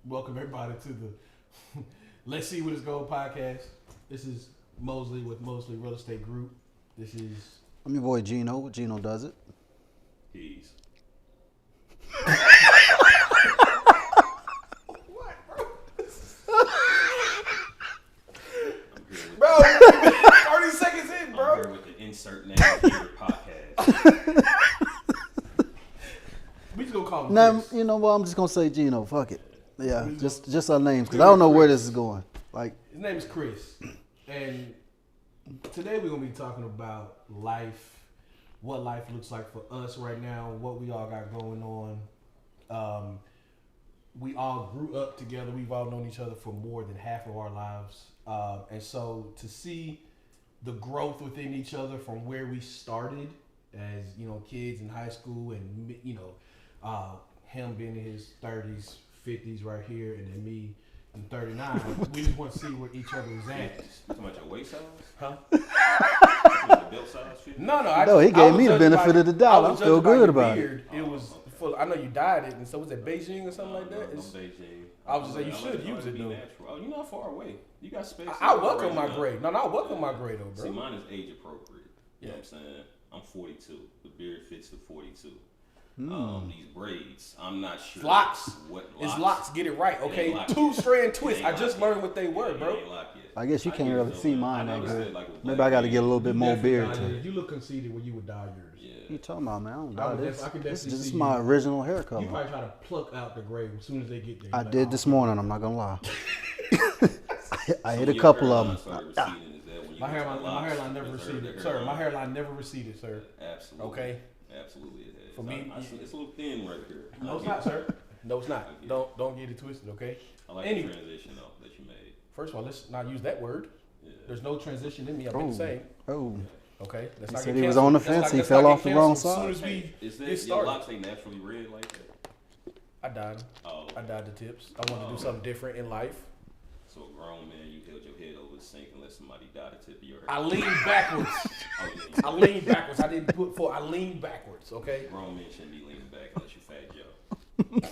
Welcome everybody to the Let's See What It's Going podcast. This is Mosley with Mosley Real Estate Group. This is I'm your boy Gino. Gino does it. Peace. what, bro? I'm here with Bro, 30 seconds in, I'm bro. here with the insert name here podcast. We just gonna call him Now, Chris. you know what? I'm just gonna say Gino. Fuck it. Yeah, just our names because I don't know where this is going. Like, His name is Chris, and today we're gonna be talking about life, what life looks like for us right now, what we all got going on. We all grew up together. We've all known each other for more than half of our lives, and so to see the growth within each other from where we started as kids in high school, and him being in his 30s, 50s right here, and then me. I'm 39. We just want to see where each other is at. You talking about your waist size? Huh? Your belt size? Fit? No. no, he gave me the benefit of the doubt. I feel good about it. It was full. I know you dyed it, and so was it Beijing or something like that? No, It's- Beijing. I was just saying you I should like use to it be though. natural. Oh, you're not far away. You got space. I welcome my grade. No, I welcome my grade though, bro. See, mine is age appropriate. You know Yeah. what I'm saying? I'm 42. The beard fits the 42. Hmm. These braids, I'm not sure. Locks. What It's locks. Get it right, It okay? ain't locked Two yet. strand twists. It I ain't just locked learned yet. what they were, Yeah, bro. it ain't locked yet. I guess you can't get really it, though, see man. mine I that noticed good. it, like, with Maybe black I got to get a men. little bit more Definitely beard dyed to yours. it. You look conceited when you would dye yours. Yeah. You talking about, man? I don't I know would this. def- I could This definitely is see my you. original hair color. You probably try to pluck out the gray as soon as they get there. I You're like, did oh. this morning. I'm not gonna lie. I So hit a your couple of hairline them. started receding, is that when you My get to the hairline, my locks, hairline never preserve receded, the sir. My hairline? hairline never receded, sir. Absolutely. Okay. Absolutely it has. For me, it's a little thin right here. No, it's not, sir. No, it's not. Don't get it twisted, okay? I like Anyway. the transition though that you made. First of all, let's not use that word. Yeah. There's no transition in me. I've been the same. Oh, Okay, let's He not said get he was canceled. on the Let's fence. not- He let's fell not off get the wrong canceled side. As soon as Hey, is we that get your started, locks ain't naturally red like that? I dyed. Oh, I dyed the tips. I wanted to do something different in life. so a grown man, you held your head over the sink and let somebody dye the tip of your hair. I leaned backwards. Oh, yeah. I leaned backwards. I didn't put forward. I leaned backwards. Okay. Grown men shouldn't be leaning back unless you fat Joe.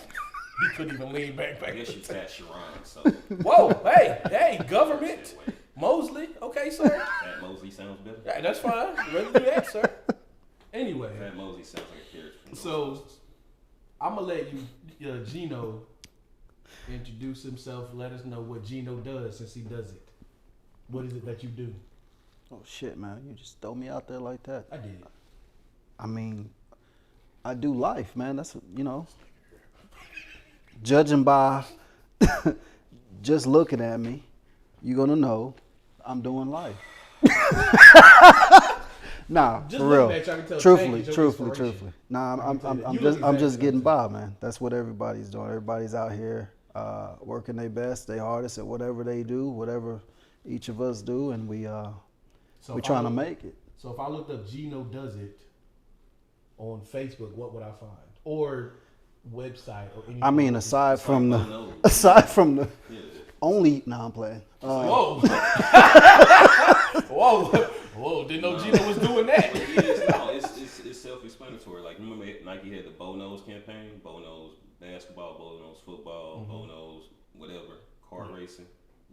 He couldn't even lean back. I guess you Backwards. fat Sharon, so Whoa! Hey! Government. Mosley. Okay, sir. Fat Mosley sounds better. Yeah, that's fine. Let's do that, sir. Anyway, Fat Mosley sounds like a character from so Ghostbusters. I'm gonna let you, Gino, introduce himself. Let us know what Gino does since he does it. What is it that you do? oh shit, man! You just throw me out there like that. I did. I mean, I do life, man. That's judging by just looking at me, you're gonna know I'm doing life. Nah, Just for looking real. at you, I can tell Truthfully, change your truthfully, inspiration. truthfully. Nah, I can tell you that. You I'm look just exactly getting like by, man. That's what everybody's doing. Everybody's out here working their best, their hardest at whatever they do, whatever each of us do, and we So we if trying I to look- make it. So if I looked up Gino Does It on Facebook, what would I find? Or website or anything? I mean, aside from like the Bo knows. aside from the Yeah. only, nah, I'm playing. Whoa. Whoa. Didn't know Gino was doing that. But it is, no, it's self-explanatory. Like, remember Nike had the Bo Knows campaign? Bo knows basketball, Bo knows football, Bo knows whatever, car racing.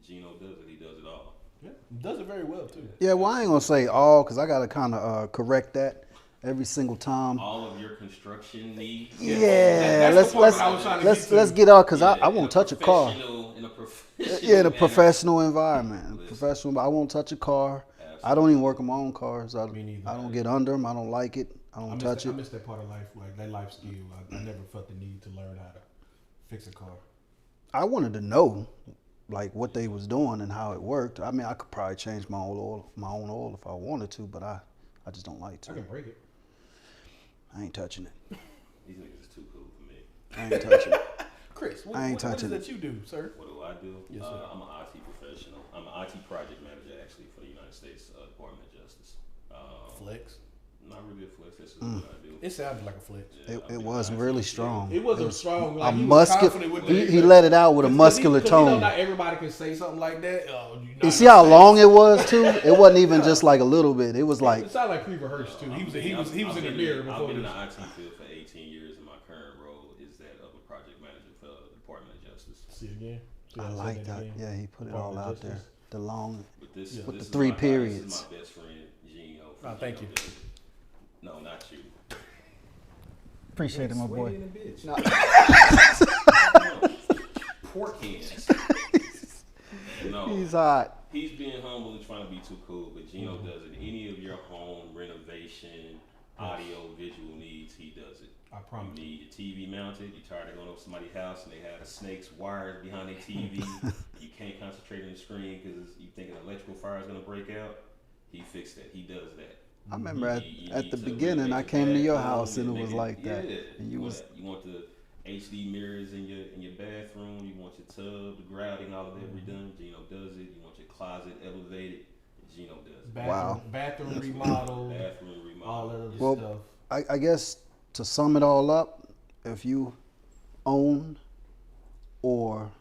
Gino does it. He does it all. Yeah, does it very well too. Yeah, well, I ain't gonna say all because I gotta kind of correct that every single time. All of your construction needs. Yeah, That's the part that I was trying to get to. let's get out because I in won't a touch a car. In a professional Yeah, in a manner. professional environment, Listen. professional. I won't touch a car. Absolutely. I don't even work on my own cars. I Me neither. don't get under them. I don't like it. I I don't miss, touch that, I it. miss that part of life, like that life skill. I never felt the need to learn how to fix a car. I wanted to know, like what they was doing and how it worked. I mean, I could probably change my own oil if I wanted to, but I just don't like I to. can break it. I ain't touching it. These niggas is too cool for me. I ain't touching it. Chris, what, I ain't what is touching it that you do, sir? What do I do? Yes, sir. I'm an IT professional. I'm an IT project manager actually for the United States Department of Justice. Flex. Not really a flex. This is what I do. It sounded like a flex. Yeah, It I've been was in IT really for strong. It wasn't strong. Like, A he was muscular. confident with He let it out with a muscular Cause tone. not everybody can say something like that. You see how long it was too? It wasn't even just like a little bit. It was like It sounded like pre-rehearsed too. He was in the mirror I've before been in this. the IT field for 18 years, and my current role is that of a project manager for the Department of justice. See it again. See I how said like that. again? Yeah, he put it Department all of out there. Justice. The long. But this, Yeah. With this the is three my guy, periods. This is my best friend, Gino. Oh, thank you. Does It. No, not you. Appreciate it, my boy. Sweaty in the bitch. No. Pork hands. No. He's hot. He's being humble and trying to be too cool, but Gino does it. Any of your home renovation, audio, visual needs, he does it. I promise. You need your TV mounted. You're tired of going over somebody's house and they have the snakes wires behind their TV. You can't concentrate on the screen because you think an electrical fire is going to break out. He fixed that. He does that. I remember at need the to beginning, I renovate came to your bathroom house and it make was like that. Yeah. And you want the HD mirrors in your bathroom. You want your tub, the grouting, all of that redone. Gino does it. You want your closet elevated. Gino does it. Bathroom remodel. Bathroom remodel. All that other Well, stuff. I guess to sum it all up, if you own or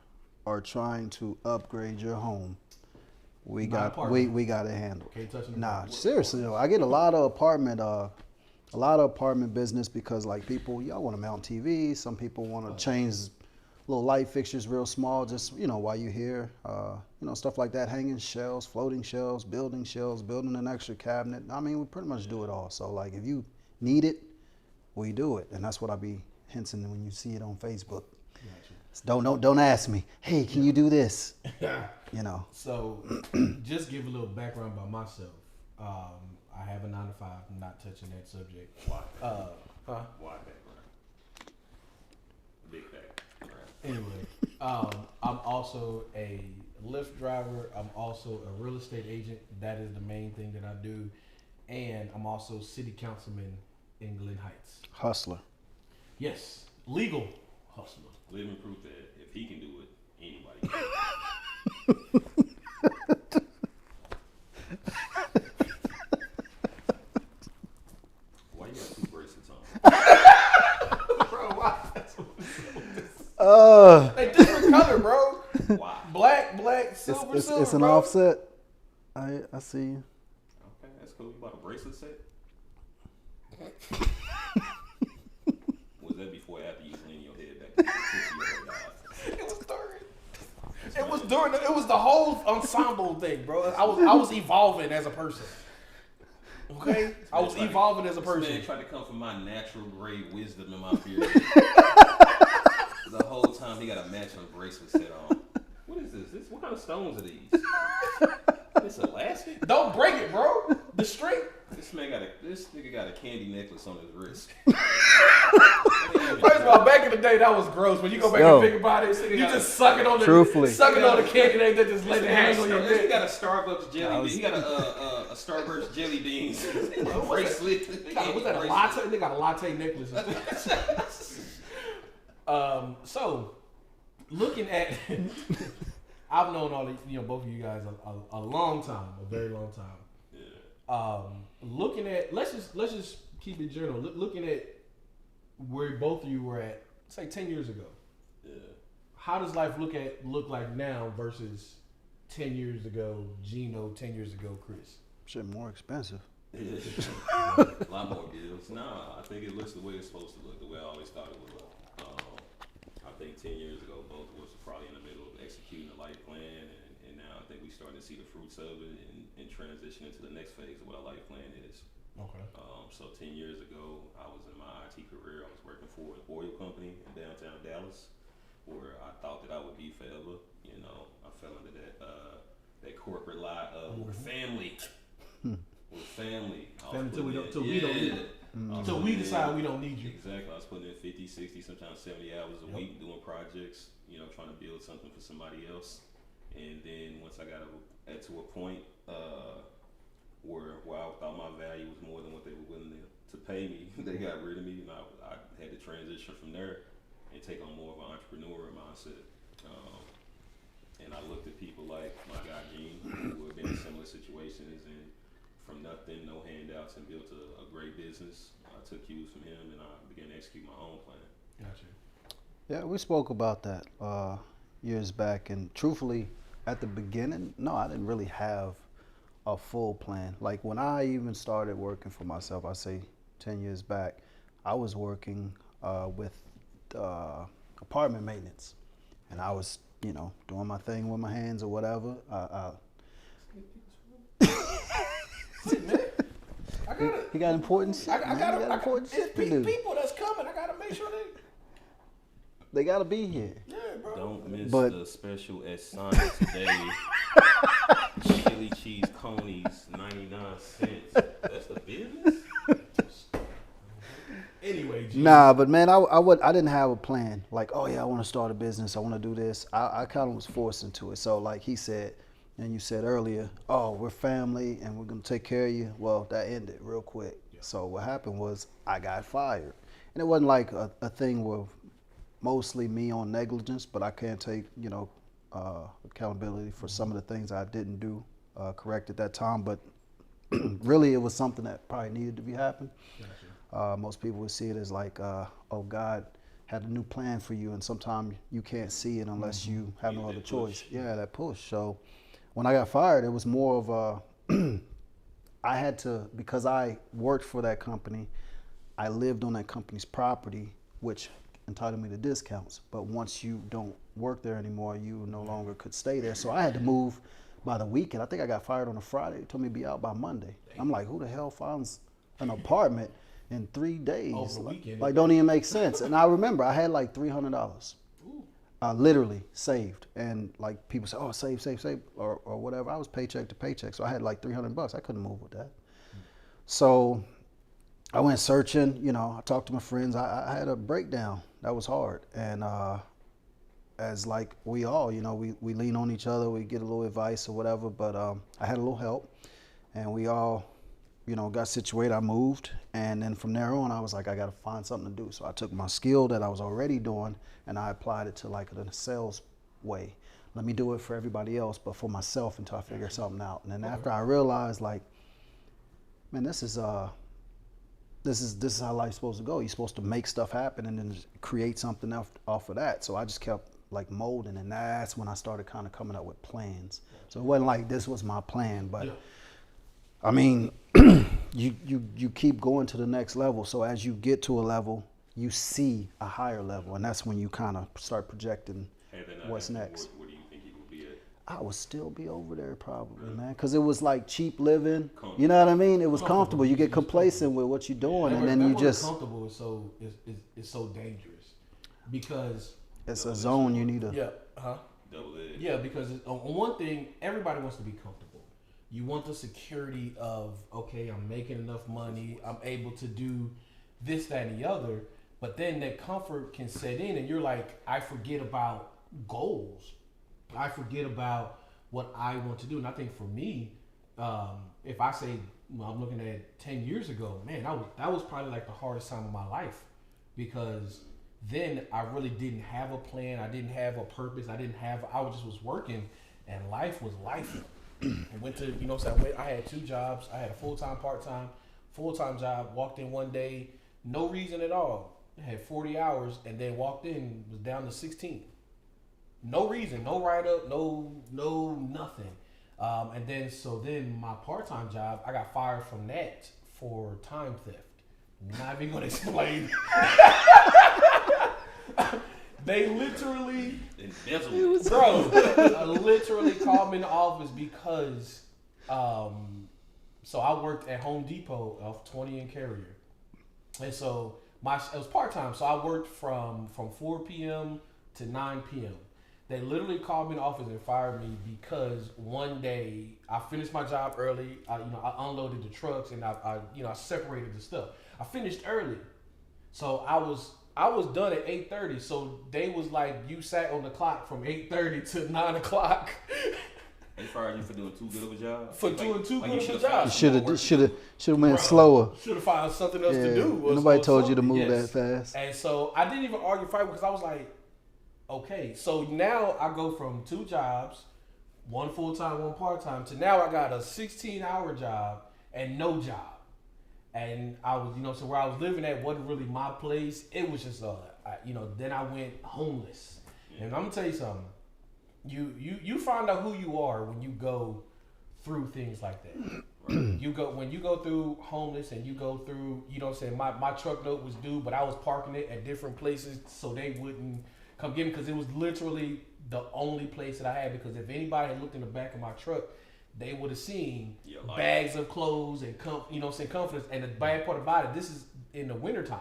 are trying to upgrade your home, we Not got apartment. we got it handled. Can't touch them. Nah, seriously though, I get a lot of apartment business because like people, y'all want to mount TVs. Some people want to change little light fixtures real small, just while you're here. Stuff like that, hanging shelves, floating shelves, building an extra cabinet. I mean, we pretty much do it all. So like, if you need it, we do it, and that's what I be hinting when you see it on Facebook. Don't ask me. Hey, can you do this? So, just give a little background about myself. I have a 9 to 5. I'm not touching that subject. Why? Huh? Wide background. Big background. Anyway, I'm also a Lyft driver. I'm also a real estate agent. That is the main thing that I do. And I'm also city councilman in Glen Heights. Hustler. Yes, legal hustler. Living proof that if he can do it, anybody can. Why you got 2 bracelets on? Bro, why? Uh, They different color, bro. Why? Black, silver, it's silver, an bro. offset. I see you. Okay, that's cool. You bought a bracelet set? Was that before or after you leaned your head back? It was the whole ensemble thing, bro. I was evolving as a person. Okay, I was evolving as a person. This man tried to come from my natural great wisdom in my beard. The whole time he got a matching bracelet set on. What is this? What kind of stones are these? It's elastic. Don't break it, bro. The string. This nigga got a candy necklace on his wrist. First of all, back in the day, that was gross. When you go back and think about it, you just suck it on the Truthfully. suck it on the candy, they just let it hang on your He neck. got a Starbucks jelly. He got a Starbucks jelly beans bracelet. What's that? A latte? They got a latte necklace. So looking at, I've known all the, both of you guys a long time, a very long time. Looking at, let's just keep it general. Looking at where both of you were at, say 10 years ago. Yeah. How does life look like now versus 10 years ago, Gino, 10 years ago, Chris? Shit, more expensive. A lot more bills. Nah, I think it looks the way it's supposed to look, the way I always thought it would look. I think 10 years ago, both of us were probably in the middle of executing a life plan, and now I think we're starting to see the fruits of it and transition into the next phase of what a life plan is. Okay. So 10 years ago, I was in my IT career. I was working for an oil company in downtown Dallas, where I thought that I would be forever. I fell into that corporate lie of we're family. We're family. Until we don't need it. Until we decide we don't need you. Exactly. I was putting in 50, 60, sometimes 70 hours a week doing projects, trying to build something for somebody else. And then once I got to a point where I thought my value was more than what they were willing to pay me, they got rid of me, and I had to transition from there and take on more of an entrepreneur mindset. And I looked at people like my guy Gene, who have been in similar situations, and from nothing, no handouts, and built a great business. I took cues from him, and I began to execute my own plan. Gotcha. Yeah, we spoke about that years back, and truthfully, at the beginning, no, I didn't really have a full plan. Like when I even started working for myself, I say 10 years back, I was working with apartment maintenance. and I was, doing my thing with my hands or whatever. Man, I gotta. He got important shit. I gotta. He got important shit to do. People that's coming. I gotta make sure They gotta be here. Yeah, bro. Don't miss But- the special at Sonic today. Chili cheese conies, 99 cents. That's the business? Anyway, G. Nah, but man, I didn't have a plan. Like, oh yeah, I want to start a business. I want to do this. I kind of was forced into it. So like he said, and you said earlier, oh, we're family and we're gonna take care of you. Well, that ended real quick. Yeah. So what happened was I got fired, and it wasn't like a thing where mostly me on negligence, but I can't take accountability for some of the things I didn't do correct at that time. But really, it was something that probably needed to be happening. Gotcha. Most people would see it as like, oh, God had a new plan for you, and sometimes you can't see it unless you have no other choice. Yeah, that push. So when I got fired, it was more of a, I had to, because I worked for that company, I lived on that company's property, which entitled me to discounts. But once you don't work there anymore, you no longer could stay there. So I had to move by the weekend. I think I got fired on a Friday. They told me to be out by Monday. I'm like, who the hell finds an apartment in 3 days? Over the weekend. Like, don't even make sense. And I remember I had like $300. Literally saved. And like people say, oh, save, or whatever. I was paycheck to paycheck. So I had like $300. I couldn't move with that. So I went searching, I talked to my friends. I had a breakdown. That was hard. And as like we all, we lean on each other. We get a little advice or whatever. But I had a little help. And we all, got situated. I moved. And then from there on, I was like, I got to find something to do. So I took my skill that I was already doing and I applied it to like a sales way. Let me do it for everybody else, but for myself until I figure something out. And then after I realized, like, man, this is how life's supposed to go. You're supposed to make stuff happen and then just create something off of that. So I just kept like molding, and that's when I started kind of coming up with plans. So it wasn't like this was my plan, but I mean, you keep going to the next level. So as you get to a level, you see a higher level, and that's when you kind of start projecting what's next. Where do you think you would be at? I would still be over there probably, man, because it was like cheap living. You know what I mean? It was comfortable. You get complacent with what you're doing, and then you just comfortable is so dangerous because it's a zone you need to. Double edged. Yeah, because on one thing, everybody wants to be comfortable. You want the security of, okay, I'm making enough money, I'm able to do this, that, and the other. But then that comfort can set in, and you're like, I forget about goals. I forget about what I want to do. And I think for me, if I say, I'm looking at 10 years ago, man, that was probably like the hardest time of my life, because then I really didn't have a plan. I didn't have a purpose. I just was working, and life was life. I went to, I had 2 jobs. I had a full-time, part-time, full-time job. Walked in one day, no reason at all. I had 40 hours, and then walked in, was down to 16. No reason, no write-up, no nothing. And then my part-time job, I got fired from that for time theft. Not even gonna explain. They literally, literally called me in the office because, so I worked at Home Depot off 20 and Carrier, and so it was part time. So I worked from 4 p.m. to 9 p.m. They literally called me in the office and fired me because one day I finished my job early. I unloaded the trucks and I separated the stuff. I finished early, so I was done at 8:30. So they was like, you sat on the clock from 8:30 to 9 o'clock. They fired you for doing too good of a job. Doing too good of a job. You should have went slower. Should have found something else to do. Nobody told you to move that fast. And so I didn't even argue fight because I was like, okay. So now I go from 2 jobs, 1 full time, 1 part time, to now I got a 16-hour job and no job. And I was, so where I was living at wasn't really my place. It was just, then I went homeless. And I'm gonna tell you something. You find out who you are when you go through things like that. Right? When you go through homeless and you go through, my truck note was due, but I was parking it at different places so they wouldn't come get me, because it was literally the only place that I had. Because if anybody had looked in the back of my truck, they would have seen bags of clothes and confidence. And the bad part about it, this is in the wintertime,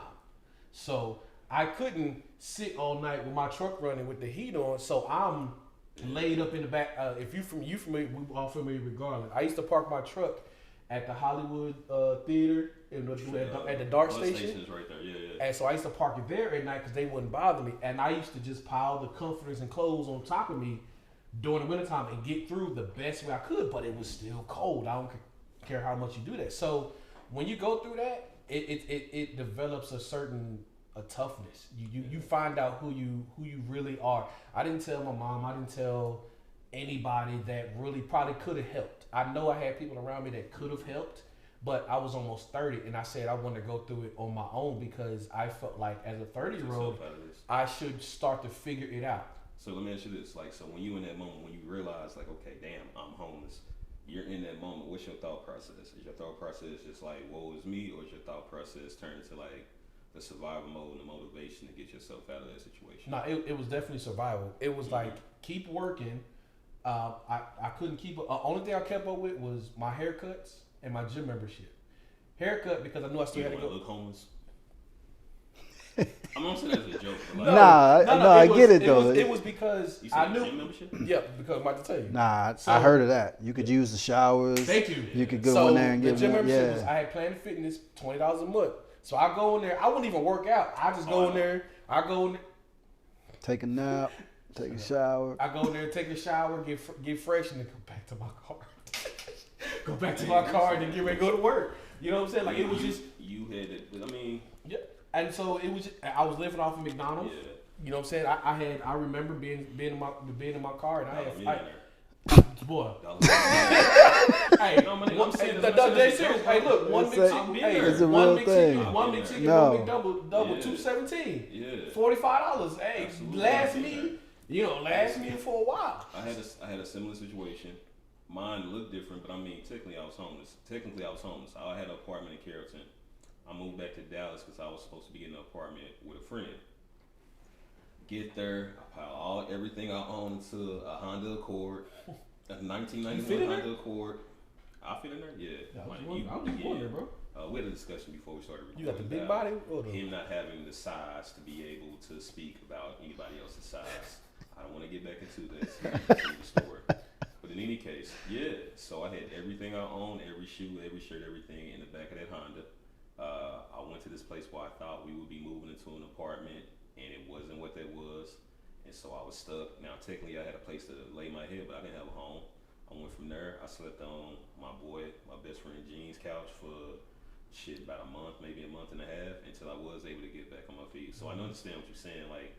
so I couldn't sit all night with my truck running with the heat on. So I'm laid up in the back. If you familiar, we all familiar with Garland. I used to park my truck at the Hollywood Theater at the Dart Station. Right there. Yeah. And so I used to park it there at night because they wouldn't bother me. And I used to just pile the comforters and clothes on top of me during the wintertime and get through the best way I could. But it was still cold. I don't care how much you do that. So when you go through that, it develops a certain toughness. You find out who you really are. I didn't tell my mom. I didn't tell anybody that really probably could have helped. I know I had people around me that could have helped, but I was almost 30, and I said I wanted to go through it on my own because I felt like as a 30-year-old, I should start to figure it out. So let me ask you this: like, so when you in that moment, when you realize, like, okay, damn, I'm homeless. You're in that moment. What's your thought process? Is your thought process just like, woe is me, or is your thought process turned into like the survival mode and the motivation to get yourself out of that situation? No, it was definitely survival. It was like, keep working. I couldn't keep up. Only thing I kept up with was my haircuts and my gym membership. Haircut because I knew I still had to go. Look homeless. I'm not saying that as a joke. But like, no, I get it though. It was because you said I knew. Gym membership? Yeah, because I'm about to tell you. Nah, I heard of that. You could use the showers. Thank you. You could go in there and get the gym one. membership was, I had Planet Fitness, $20 a month. So I go in there. I wouldn't even work out. I just go in there. I go in there. Take a nap. Take a shower. I go in there, take a shower, get fresh, and then go back to my car. Go back to my car and then get ready to go to work. You know what I'm saying? Like, it was just you had it. I mean, yeah. And so it was. I was living off of McDonald's. Yeah. You know what I'm saying? I remember being in my car, and I had boy. Hey, no, hey, look, one big chicken, one big chicken, one big double, $2.17. Yeah. $45. Hey, last me for a while. I had a similar situation. Mine looked different, but I mean, technically I was homeless. I had an apartment in Carrollton. I moved back to Dallas because I was supposed to be in an apartment with a friend. Get there, I pile everything I own into a Honda Accord, a 1991 Honda Accord. I fit in there, yeah. I was just wondering, bro. We had a discussion before we started recording. You got the big body? Him not having the size to be able to speak about anybody else's size. I don't want to get back into this story. But in any case, yeah. So I had everything I own, every shoe, every shirt, everything in the back of that Honda. I went to this place where I thought we would be moving into an apartment, and it wasn't what that was. And so I was stuck. Now, technically, I had a place to lay my head, but I didn't have a home. I went from there. I slept on my best friend Jean's couch for about a month, maybe a month and a half, until I was able to get back on my feet. So I understand what you're saying. Like,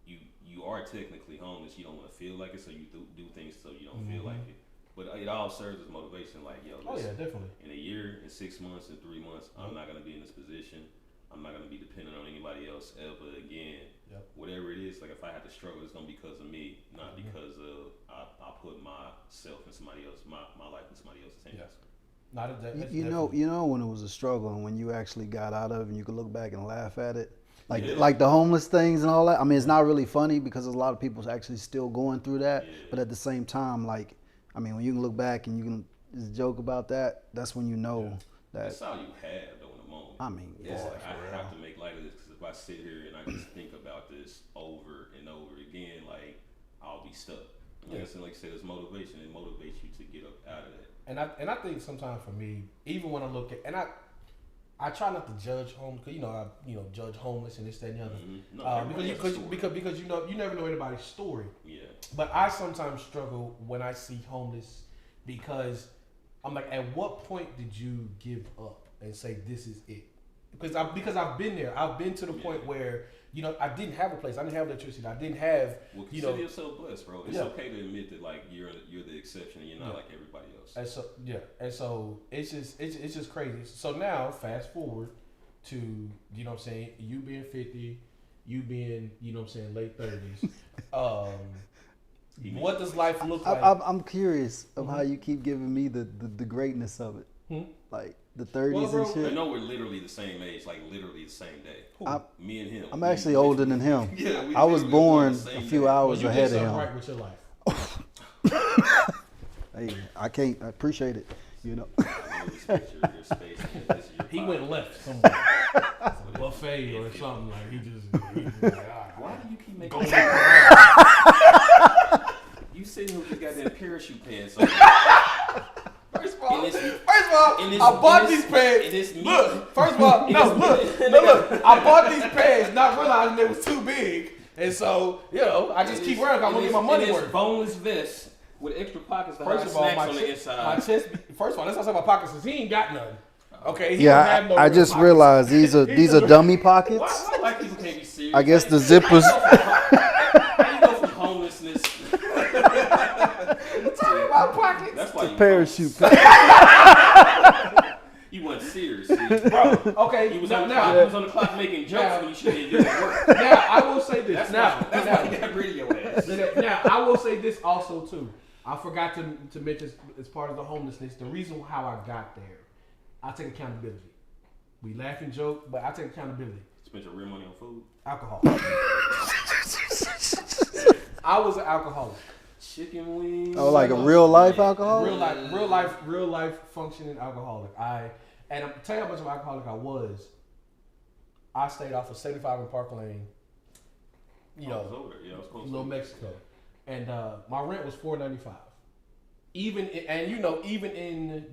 you are technically homeless. You don't want to feel like it, so you do things so you don't feel like it. But it all serves as motivation. Like, yo, listen, definitely. In a year, in 6 months, in 3 months, I'm not gonna be in this position. I'm not gonna be dependent on anybody else ever again. Yep. Whatever it is, like if I have to struggle, it's gonna be because of me, not because of I put myself in somebody else, my life in somebody else's hands. Yeah. Not a, you know when it was a struggle and when you actually got out of it and you could look back and laugh at it. Like the homeless things and all that. I mean, it's not really funny because a lot of people's actually still going through that. Yeah. But at the same time, like, I mean, when you can look back and you can just joke about that, that's when you know that. That's all you have, though, in the moment. I mean, it's like I have to make light of this because if I sit here and I just think about this over and over again, like, I'll be stuck. Like I said, it's motivation. It motivates you to get up out of that. And I think sometimes for me, even when I look at, and I try not to judge homeless because I judge homeless and this, that, and the other. Because you never know anybody's story. Yeah. But I sometimes struggle when I see homeless because I'm like, at what point did you give up and say this is it? Because I've been there. I've been to the point where I didn't have a place. I didn't have electricity. I didn't have. Well, consider yourself blessed, bro. It's okay to admit that like you're the exception and you're not like everybody else. And so it's just crazy. So now fast forward to what I'm saying, you being 50, you being late 30s. What does life look like? I'm curious of how you keep giving me the greatness of it. Like the 30s Well, bro, and shit. I know we're literally the same age, like literally the same day. Me and him. I'm actually older than him. Yeah, I was born the a same few day. well, hours you ahead did of something him. right with your life. Hey, I appreciate it. You know. I respect your space. This is your He podcast. went left somewhere. Buffet or something. Like, he just like, all right. Why do you keep making Go You sitting here with your goddamn parachute pants on. First of all, And it's- first of all, and it's- I bought and these it's- pants. and it's me. Look, first of all, no, look. I bought these pants not realizing they was too big, and so I just keep wearing. I'm gonna get my money and worth. it's boneless vest with extra pockets to First hide of all, snacks my on the chest. inside. First of all, that's not say my pockets because he ain't got none. Okay, he don't Yeah, have no I real just pockets. realized these are dummy pockets. Why black people can't be serious? I guess the How zippers. you go from homelessness Talking about pockets. That's why you Parachute. You wasn't serious, see? Bro, okay, You was now, on the clock. You was on the clock making jokes when you should be doing work. now I will say this. That's now, why you got rid of your ass. Now, I will say this also too. I forgot to mention as part of the homelessness. The reason how I got there, I take accountability. We laugh and joke, but I take accountability. Spent your real money on food. Alcohol. I was an alcoholic. Chicken wings. Oh, like a real life alcohol? Real life functioning alcoholic. And I'm tell you how much of an alcoholic I was. I stayed off of 75 in Park Lane. I was over there. Yeah, I was close. Little Mexico, and my rent was $4.95. Even in you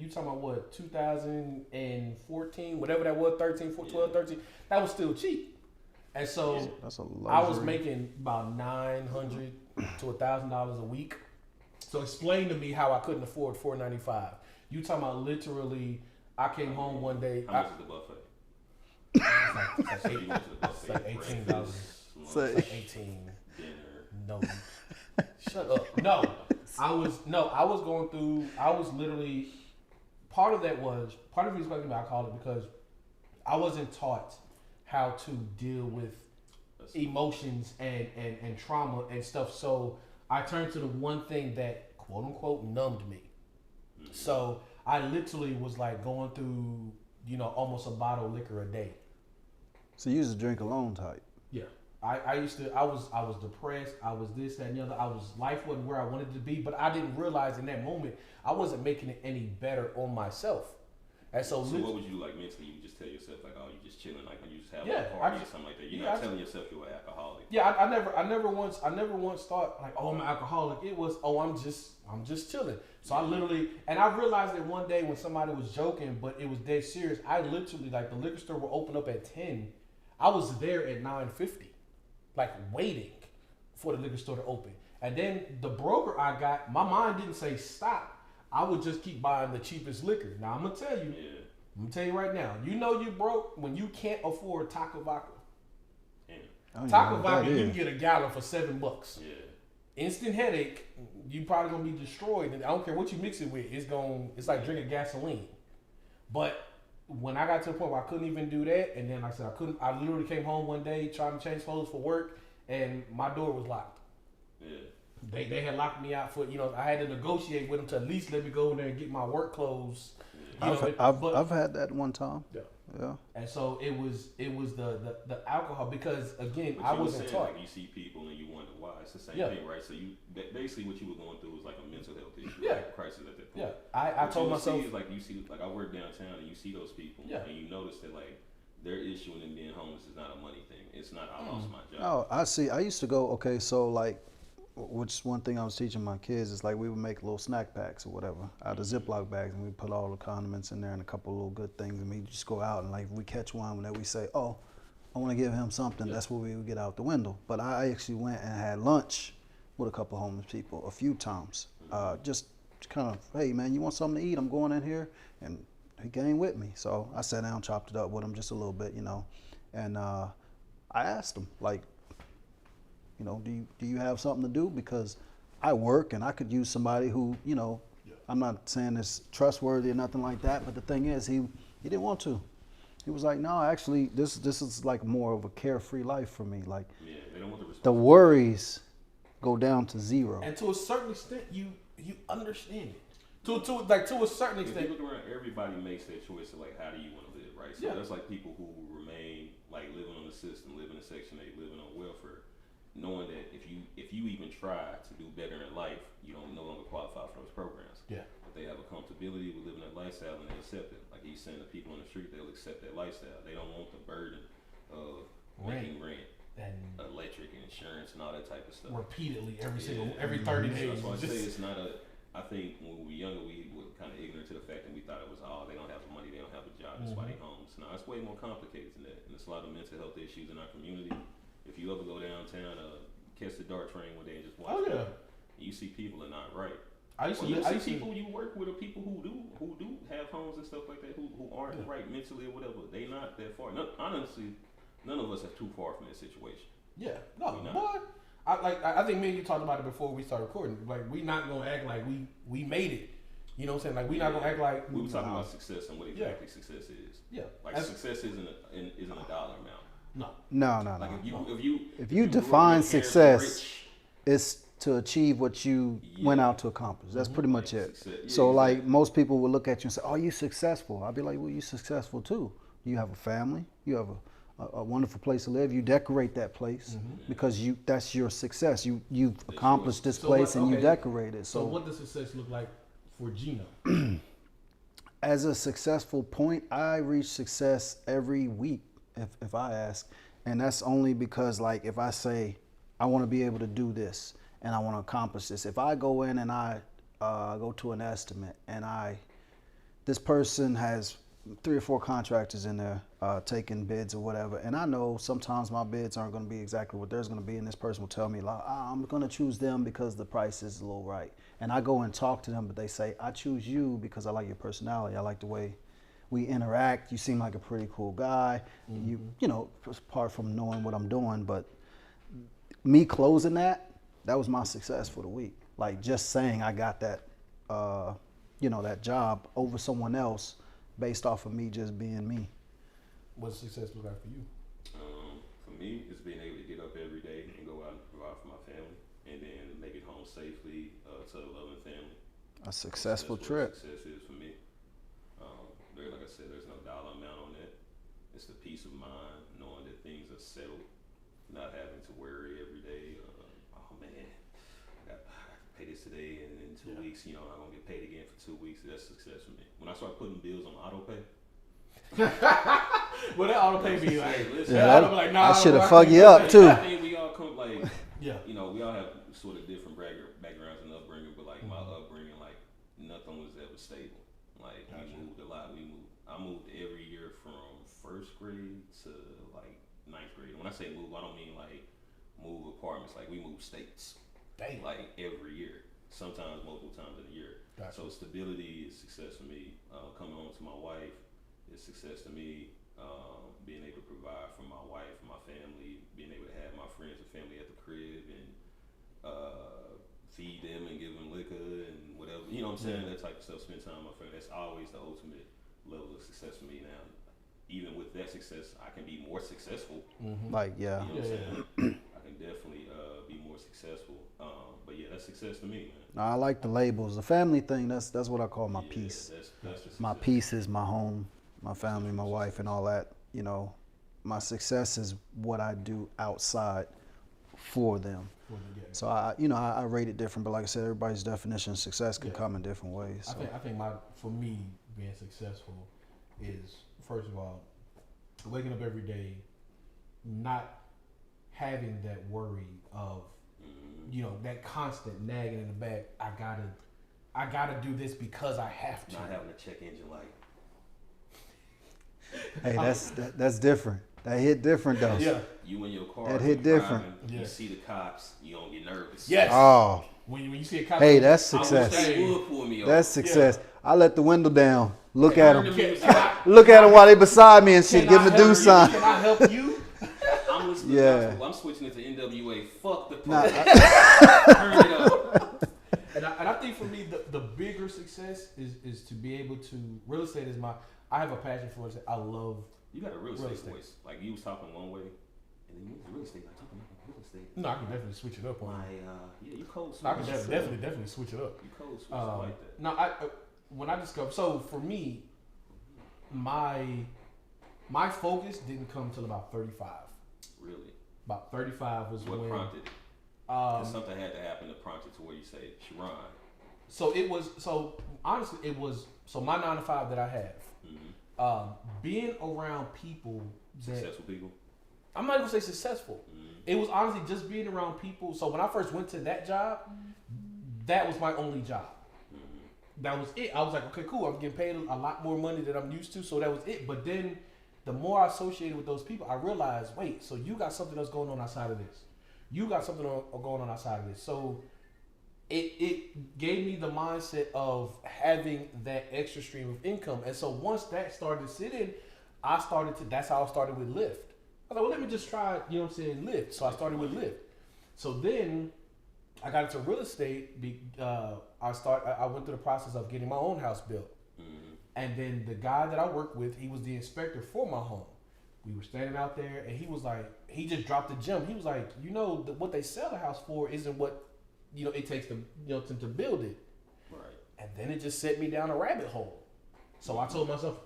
talking about what 2014, whatever that was, 13, 12, 13, that was still cheap. And so That's a I was luxury. making about $900 to $1,000 a week. So explain to me how I couldn't afford $4.95. You talking about literally? I came home one day. How much is the buffet? It's You went to the buffet. like $18. breakfast, Say- It's like 18. dinner. No. Shut up. No. I was going through, I was literally, part of the reason why I'm alcoholic because I wasn't taught how to deal with emotions and trauma and stuff. So I turned to the one thing that quote unquote numbed me. Mm-hmm. So I literally was like going through, almost a bottle of liquor a day. So you used to drink alone type. Yeah. I was depressed. I was this, that, and the other. Life wasn't where I wanted to be, but I didn't realize in that moment I wasn't making it any better on myself. And so what would you do, like mentally? You just tell yourself like, oh, you just chilling, like when you just have Yeah, a party or something like that. You're not telling yourself you're an alcoholic. Yeah, I never once thought like, oh, I'm an alcoholic. It was, oh, I'm just chilling. So I literally, and I realized it one day when somebody was joking, but it was dead serious. I literally, like, the liquor store will open up at 10. I was there at 9:50, like waiting for the liquor store to open. And then the broker I got, my mind didn't say stop. I would just keep buying the cheapest liquor. Now I'm gonna tell you, right now. You broke when you can't afford Taco Vodka. Taco Vodka, you can get a gallon for $7. Yeah. Instant headache. You probably gonna be destroyed. And I don't care what you mix it with. It's like drinking gasoline. But when I got to the point where I couldn't even do that, and then like I said I literally came home one day trying to change clothes for work, and my door was locked. Yeah. They had locked me out for, I had to negotiate with them to at least let me go in there and get my work clothes. I've had that one time. Yeah. Yeah. And so it was the alcohol because again But I you wasn't saying, taught. like, you see people and you wonder why. It's the same Yeah. thing, right? So you basically what you were going through was like a mental health issue, Yeah. like a crisis at that point. Yeah, I What told you myself. see is, like, you see, like, I work downtown and you see those people, Yeah. and you notice that like their issue in them being homeless is not a money thing. It's not I lost my job. Oh, I see. I used to go. Okay, so like, which one thing I was teaching my kids is like we would make little snack packs or whatever out of Ziploc bags, and we put all the condiments in there and a couple of little good things, and we just go out and like if we catch one that we say, oh, I want to give him something. Yeah. That's what we would get out the window. But I actually went and had lunch with a couple of homeless people a few times. Just kind of, hey man, you want something to eat? I'm going in here, and he came with me. So I sat down, chopped it up with him just a little bit, and I asked him like, do you have something to do? Because I work and I could use somebody who, I'm not saying it's trustworthy or nothing like that, but the thing is he didn't want to. He was like, no, actually this is like more of a carefree life for me. Like, Yeah, they don't want the the worries go down to zero. And to a certain extent, you understand it. To a certain If extent. you look around, everybody makes their choice of like how do you want to live, right? So that's like people who remain like living on the system, living in Section 8, living on welfare, knowing that if you even try to do better in life, you don't no longer qualify for those programs. Yeah. But they have a comfortability with living that lifestyle and they accept it. Like he's saying, the people on the street, they'll accept that lifestyle. They don't want the burden of making rent and electric and insurance and all that type of stuff. Repeatedly every 30 days. That's why I say it's not a. I think when we were younger, we were kind of ignorant to the fact that we thought it was all they don't have the money, they don't have a job, that's why they homeless. Now it's way more complicated than that, and there's a lot of mental health issues in our community. If you ever go downtown, catch the DART train one day and just watch. Oh yeah. You see people are not right. I see people you work with, or people who do have homes and stuff like that, who aren't right mentally or whatever. They not that far. Honestly, none of us are too far from that situation. Yeah, no, boy. I think me and you talked about it before we started recording. Like, we not gonna act like we made it. You know what I'm saying? Like, we not gonna act like we were talking about success and what exactly success is. Yeah, like success isn't a dollar amount. No. Like if you define success, it's to achieve what you went out to accomplish. That's pretty much it. So like most people will look at you and say, "Oh, you successful?" I'll be like, "Well, you successful too. You have a family. You have a wonderful place to live. You decorate that place because that's your success. You've accomplished this place and you decorate it." So what does success look like for Gino? As a successful point, I reach success every week if I ask, and that's only because like if I say I want to be able to do this and I want to accomplish this, if I go in and I go to an estimate and this person has 3 or 4 contractors in there taking bids or whatever, and I know sometimes my bids aren't going to be exactly what theirs going to be, and this person will tell me like, I'm going to choose them because the price is a little right, and I go and talk to them, but they say I choose you because I like your personality, I like the way we interact, you seem like a pretty cool guy, you know, apart from knowing what I'm doing, but me closing that was my success for the week. Like just saying I got that that job over someone else based off of me just being me. What does success look like for you? For me, it's being able to get up every day and go out and provide for my family, and then make it home safely to a loving family. A successful trip. Success is for me. Like I said, there's no dollar amount on that. It's the peace of mind, knowing that things are settled, not having to worry every day. Oh man, I got to pay this today, and in 2 weeks, I'm gonna get paid again for 2 weeks. That's success for me. When I start putting bills on auto pay. Well, that auto pay be like, I should have fucked you up too. I think we all come like, we all have sort of different backgrounds and upbringing, but like my upbringing, like nothing was ever stable. Like we moved a lot. I moved every year from 1st grade to like 9th grade. And when I say move, I don't mean like move apartments. Like we moved states. Dang. Like every year, sometimes multiple times in a year. Gotcha. So stability is success for me. Coming home to my wife is success to me. Being able to provide for my wife and my family, being able to have my friends and family at the crib and feed them and give them liquor and whatever, you know what I'm saying? That type of stuff, spend time with my family. That's always the ultimate level of success for me now. Even with that success, I can be more successful. Like, yeah. You know what I'm saying? I can definitely be more successful. But yeah, that's success to me, man. No, I like the labels. The family thing, that's what I call my peace. That's my peace is my home, my family, my wife, and all that. You know, my success is what I do outside for them. So I rate it different, but like I said, everybody's definition of success can come in different ways. So. I think for me, being successful is, first of all, waking up every day, not having that worry of, that constant nagging in the back. I gotta do this because I have to. Not having a check engine light. Hey, that's different. That hit different though. Yeah. You in your car. That hit different. You see the cops, you don't get nervous. Yes. Oh. When you see a cop. Hey, that's success. That's success. Yeah. I let the window down. Look at them. Look at them while they beside me and shit. Give them a do sign. Can I help you? I'm listening. Yeah. I'm switching it to NWA. Fuck the police. Turn it up. And I think for me, the bigger success is to be able to, real estate is I have a passion for it. I love. You got a real estate voice. Like you was talking one way, and then real estate, like talking about real estate. No, I can definitely switch it up on you. Yeah, you cold switch. No, I can definitely switch it up. You cold switch like that. No, when I discovered, so for me, my focus didn't come till about 35. Really? About 35 was what when. Prompted it? Something had to happen to prompt it to where you say, Sharon. So honestly, it was, so my 9 to 5 that I have, being around people that. Successful people? I'm not gonna say successful. It was honestly just being around people. So when I first went to that job, that was my only job. That was it. I was like, okay, cool. I'm getting paid a lot more money than I'm used to, so that was it. But then, the more I associated with those people, I realized, wait, so you got something else going on outside of this. You got something going on outside of this. So it gave me the mindset of having that extra stream of income. And so once that started to sit in, that's how I started with Lyft. I was like, well, let me just try, you know what I'm saying, Lyft. So I started with Lyft. So then I got into real estate. I went through the process of getting my own house built. And then the guy that I worked with, he was the inspector for my home. We were standing out there, and he was like, he just dropped a gem. He was like, what they sell a house for isn't what, it takes to build it. Right. And then it just set me down a rabbit hole. So I told myself,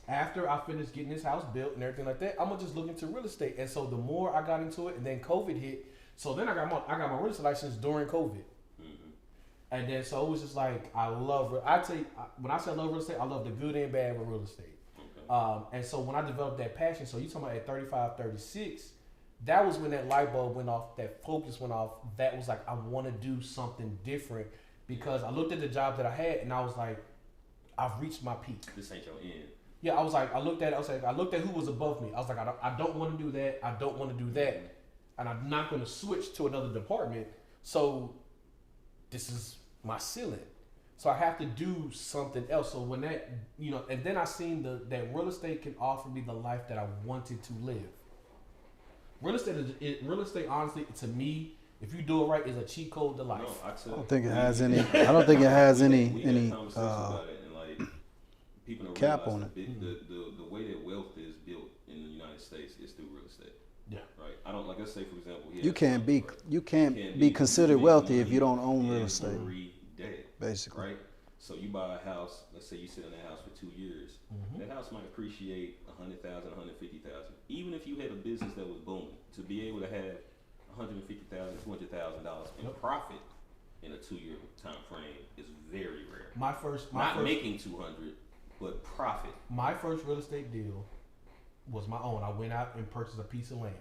after I finished getting this house built and everything like that, I'm gonna just look into real estate. And so the more I got into it, and then COVID hit, so then I got my real estate license during COVID. And then so it was just like, when I say I love real estate, I love the good and bad with real estate. Okay. And so when I developed that passion, so you talking about at 35, 36, that was when that light bulb went off, that focus went off. That was like, I want to do something different, because I looked at the job that I had and I was like, I've reached my peak. This ain't your end. Yeah, I looked at who was above me. I was like, I don't want to do that. I don't want to do that. And I'm not going to switch to another department. So this is my ceiling. So I have to do something else. So when that, and then I seen that real estate can offer me the life that I wanted to live. Real estate, honestly, to me, if you do it right, is a cheat code to life. I don't think it has any. I don't think it has any people cap on it. The way that wealth is built in the United States is through real estate. Yeah. Right. I don't, like I say, for example, you can't be considered wealthy if you don't own real estate. Every day. Basically. Right. So you buy a house. Let's say you sit in that house for 2 years. That house might appreciate $100,000, $150,000. Even if you had a business that was booming, to be able to have $150,000, $200,000 in profit in a 2-year time frame is very rare. Not making 200, but profit. My first real estate deal was my own. I went out and purchased a piece of land.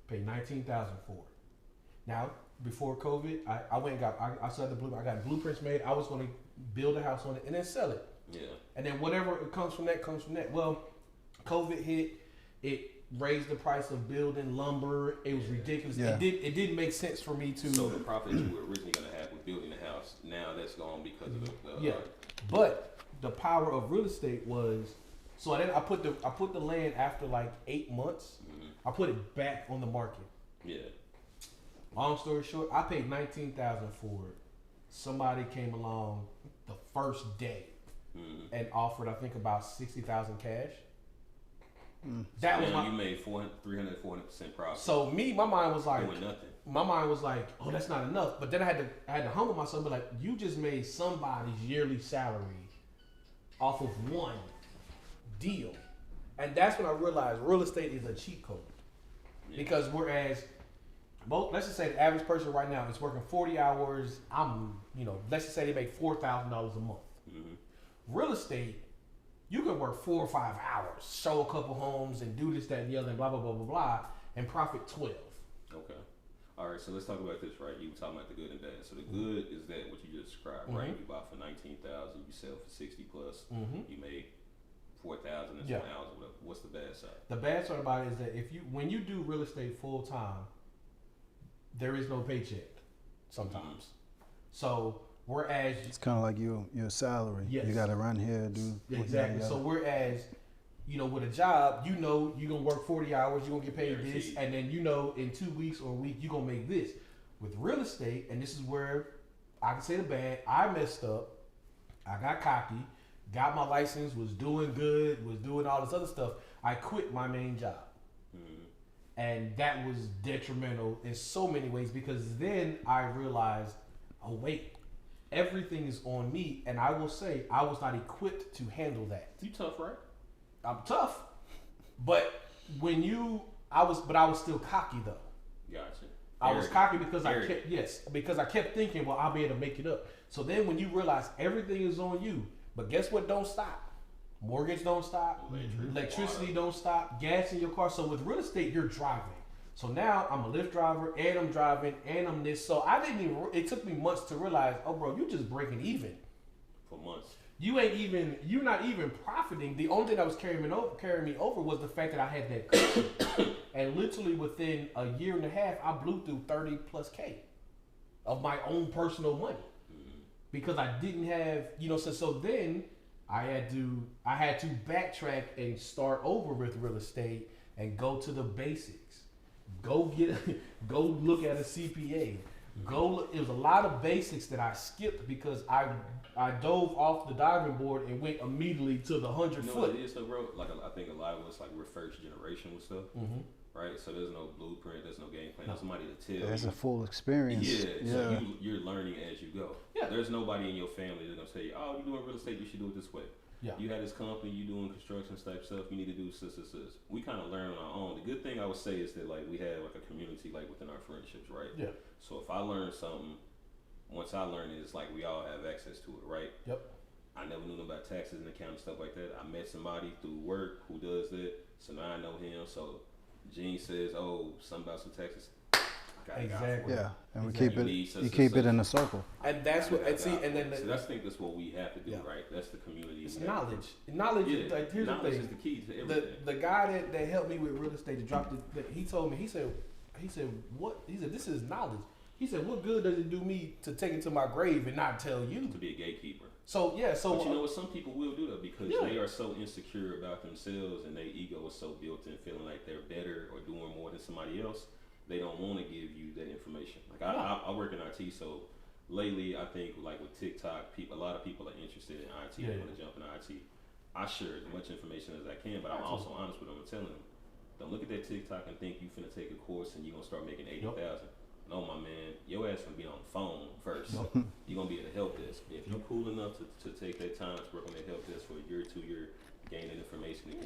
Paid $19,000 for it. Now, before COVID, I went and I saw the blueprint. I got blueprints made. I was going to build a house on it and then sell it. Yeah. And then whatever comes from that comes from that. Well, COVID hit. It raised the price of building lumber. It was ridiculous. Yeah. It didn't make sense for me to. So the profit you were originally going to have with building the house, now that's gone because of the But the power of real estate was, so then I put the land after like 8 months. I put it back on the market. Yeah. Long story short, I paid $19,000 for it. Somebody came along the first day and offered, I think, about $60,000 cash. That was you made 300-400% profit. So my mind was like, doing nothing. My mind was like, oh, that's not enough. But then I had to humble myself, and be like, you just made somebody's yearly salary off of one deal, and that's when I realized real estate is a cheat code. Because whereas let's just say the average person right now is working 40 hours. Let's just say they make $4,000 a month. Real estate, you can work 4 or 5 hours, show a couple homes, and do this, that, and the other, and blah blah blah blah blah, and profit 12. Okay. All right. So let's talk about this, right? You were talking about the good and bad. So the good is that what you just described, right? You buy for $19,000, you sell for 60 plus. You made 4,000 and some hours, or whatever. What's the bad side? The bad side about it is that when you do real estate full time, there is no paycheck sometimes. So whereas it's kind of like your salary. Yes. You got to run here, do exactly. So whereas with a job, you're gonna work 40 hours, you're gonna get paid this, and then in 2 weeks or a week you're gonna make this. With real estate, and this is where I can say the bad, I messed up. I got cocky, got my license, was doing good, was doing all this other stuff. I quit my main job. And that was detrimental in so many ways because then I realized, oh wait, everything is on me, and I will say I was not equipped to handle that. You tough, right? I'm tough, but I was still cocky though. Gotcha. I was cocky because I kept thinking, well, I'll be able to make it up. So then when you realize everything is on you, but guess what don't stop? Mortgage don't stop, electricity don't stop, gas in your car. So with real estate, you're driving. So now I'm a Lyft driver, and I'm driving, and I'm this. So it took me months to realize, oh bro, you just breaking even. For months. You're not even profiting. The only thing that was carrying me over was the fact that I had that cushion. And literally within a year and a half, I blew through 30 plus K of my own personal money. Because I didn't have, so then I had to backtrack and start over with real estate and go to the basics. Go look at a CPA. It was a lot of basics that I skipped because I dove off the diving board and went immediately to the 100 foot. It is though, bro. Like I think a lot of us we're first generation with stuff, right? So there's no blueprint, there's no game plan, there's somebody to tell. There's you. a full experience. So you're learning as you go. Yeah. There's nobody in your family that's gonna tell you, oh, you're doing real estate, you should do it this way. Yeah. You had this company, you doing construction type stuff, you need to do this. We kind of learn on our own. The good thing I would say is that we have a community within our friendships, right? Yeah. So if I learn something, once I learn it, it's we all have access to it, right? Yep. I never knew about taxes and accounting stuff like that. I met somebody through work who does that, so now I know him. So Gene says, "Oh, something about some taxes." Exactly. Yeah, and Exactly. you keep it in a circle. And that's what I see. And then I think that's what we have to do, right? That's the community. It's knowledge. Knowledge. Yeah, Here's knowledge the thing. is the key to everything. The guy that helped me with real estate to drop he told me, he said what? He said, this is knowledge. He said, what good does it do me to take it to my grave and not tell you? To be a gatekeeper. So yeah, but you know what? Some people will do that because they are so insecure about themselves and their ego is so built in feeling like they're better or doing more than somebody else. They don't want to give you that information. I work in IT, so lately I think with TikTok, a lot of people are interested in IT. They want to jump in IT. I share as much information as I can, but I'm also honest with them and telling them, don't look at that TikTok and think you finna take a course and you're gonna start making 80,000. No, my man, your ass gonna be on the phone first. You're gonna be at a help desk. If you're cool enough to take that time to work on that help desk for a year or 2 year, gaining information and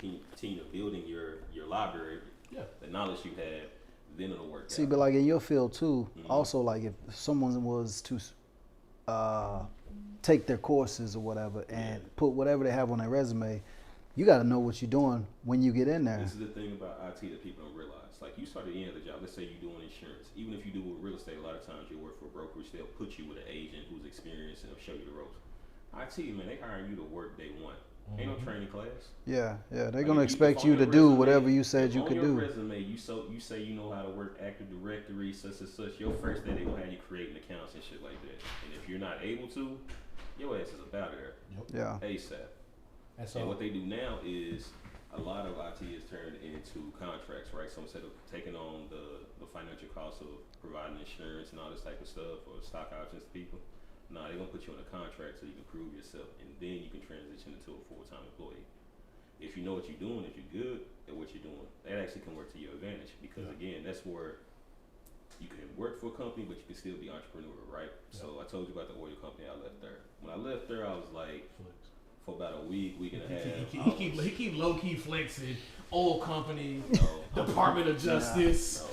continue building your library, the knowledge you have, then it'll work. See, but in your field too, also if someone was to take their courses or whatever and put whatever they have on their resume, you got to know what you're doing when you get in there. This is the thing about IT that people don't realize. You start at the end of the job, let's say you're doing insurance. Even if you do with real estate, a lot of times you work for a brokerage, they'll put you with an agent who's experienced and they'll show you the ropes. IT, man, they hiring you to work day one. Ain't no training class. Yeah, they're gonna expect you to do whatever you said you could do. On your resume, you say you know how to work Active Directory, such and such. Your first day, they gonna have you creating accounts and shit like that. And if you're not able to, your ass is about there. Yeah. ASAP. And what they do now is a lot of IT is turned into contracts, right? So instead of taking on the financial costs of providing insurance and all this type of stuff or stock options to people, they're gonna put you on a contract so you can prove yourself, and then you can transition into a full-time employee. If you know what you're doing, if you're good at what you're doing, that actually can work to your advantage because again, that's where you can work for a company, but you can still be entrepreneurial, right? So I told you about the oil company I left there. When I left there, I was for about a week and a half. He keep low key flexing. Oil company, Department of Justice.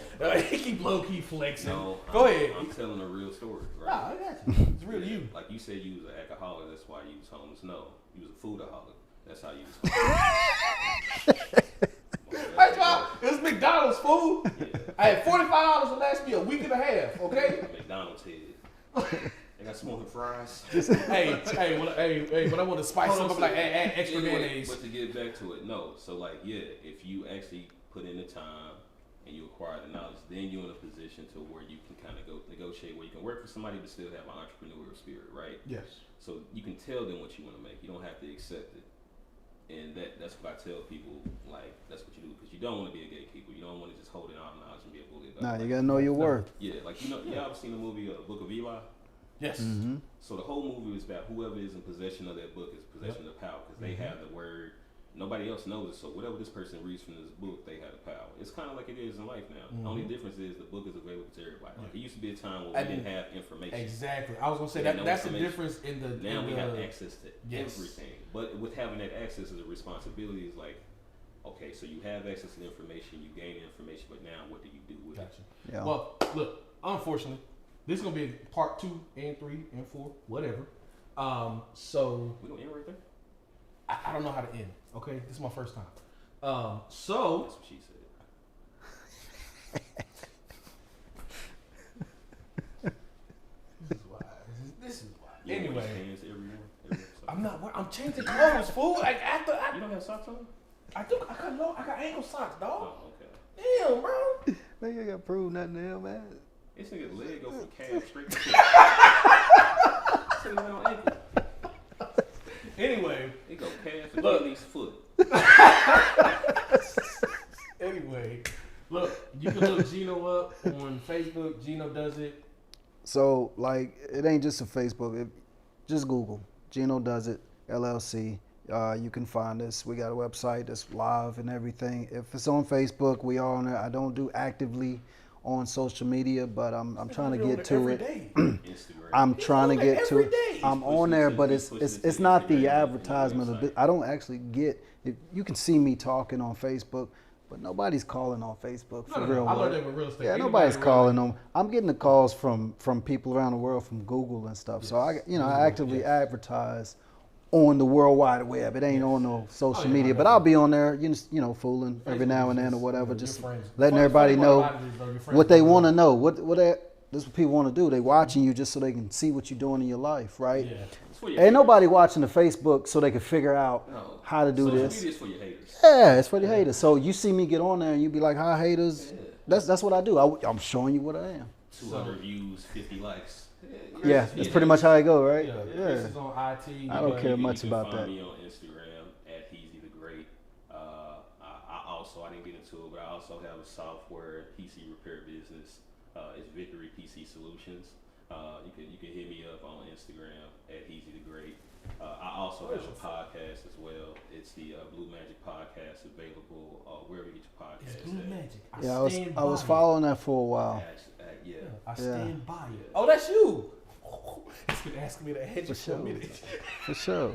He keep low key flexing. Go ahead. I'm telling a real story, right? Nah, I got you. It's real to you. Like you said, you was an alcoholic. That's why you was homeless. No, you was a foodaholic. That's how you was. First of all, it was McDonald's food. I had $45 to last me a week and a half. Okay. McDonald's head. They got smoking fries. When I want to spice something up, add extra mayonnaise. But to get back to it, no. So if you actually put in the time and you acquire the knowledge, then you're in a position to where you can kind of go negotiate, where you can work for somebody but still have an entrepreneurial spirit, right? Yes. So you can tell them what you want to make. You don't have to accept it. And that's what I tell people, that's what you do, because you don't want to be a gatekeeper. You don't want to just hold in all knowledge and be a bully. You got to know your worth. Yeah, y'all ever seen the movie Book of Eli? Yes. So the whole movie is about whoever is in possession of that book is possession of power, because they have the word, nobody else knows it. So whatever this person reads from this book, they have the power. It's kind of like it is in life now. Mm-hmm. The only difference is the book is available to everybody. Like it used to be a time where we didn't have information. Exactly. I was gonna say that's the difference in the. Now we have access to yes. everything, but with having that access is a responsibility. Is like, okay, so you have access to the information, you gain information, but now what do you do with it? Yeah. Well, look, unfortunately, this is gonna be part 2 and 3 and 4, whatever. So we gonna end right there. I don't know how to end. Okay, this is my first time. So that's what she said. This is why. Yeah, Anyway, every I'm not. I'm changing clothes, fool. Like after you don't have socks on? I got ankle socks, dog. Oh, okay. Damn, bro. Man, you got prove nothing to him, man. This nigga's leg go from calf straight to foot. On ankle. Anyway, it go calf and Achilles foot. Anyway, look, you can look Gino up on Facebook. Gino does it. So, like, it ain't just a Facebook. Just Google. Gino Does It, LLC. You can find us. We got a website that's live and everything. If it's on Facebook, we are on there. I don't do actively on social media, but I'm trying to get to it. I'm trying to get to it. I'm on there, but it's not the advertisement of it. I don't actually get it. You can see me talking on Facebook, but nobody's calling on Facebook for real. I learned that with real estate. Yeah, nobody's calling them. I'm getting the calls from people around the world from Google and stuff. So I actively advertise on the World Wide Web. It ain't on no social media, but I'll be on there, fooling every now and then or whatever, just letting everybody know what they want to know. This is what people want to do. They watching you just so they can see what you're doing in your life, right? Yeah. Ain't nobody watching the Facebook so they can figure out how to do this. Social media is for your haters. Yeah, it's for the haters. So you see me get on there and you be like, "Hi, haters." Yeah. That's what I do. I'm showing you what I am. 200 views, 50 likes. Yeah, that's pretty much how I go, right? Yeah. This is on IT. I don't care much about that. You can find me on Instagram at Heezy the Great. I didn't get into it, but I also have a software PC repair business. It's Victory PC Solutions. You can hit me up on Instagram at Heezy the Great. I also have a podcast as well. It's the Blue Magic Podcast, available wherever you get your podcasts. It's Blue Magic. I was following that for a while. I stand by it. Oh, that's you. He's been asking me to hedge for for a minute. For sure.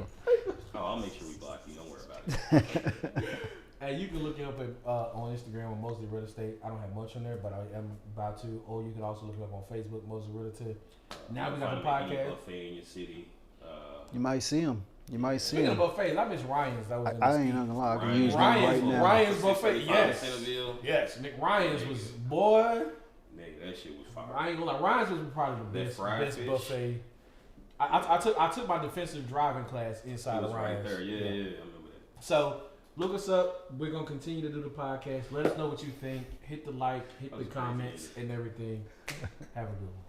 I'll make sure we block you. Don't worry about it. And you can look it up on Instagram on Mostly Real Estate. I don't have much on there, but I am about to. Or you can also look it up on Facebook, Mostly Real Estate. Now we got the podcast. Buffet in your city. You might see him. Speaking of buffets, I miss Ryan's. That was I ain't gonna lie. I can use them right now. Ryan's buffet, yes. Nick Ryan's was, boy. Nigga, that shit was fire. I ain't gonna lie. Ryan's was probably the best buffet. I took my defensive driving class inside of Ryan's. Right there. Yeah, I remember that. So look us up. We're gonna continue to do the podcast. Let us know what you think. Hit the like, hit the comments, and everything. Have a good one.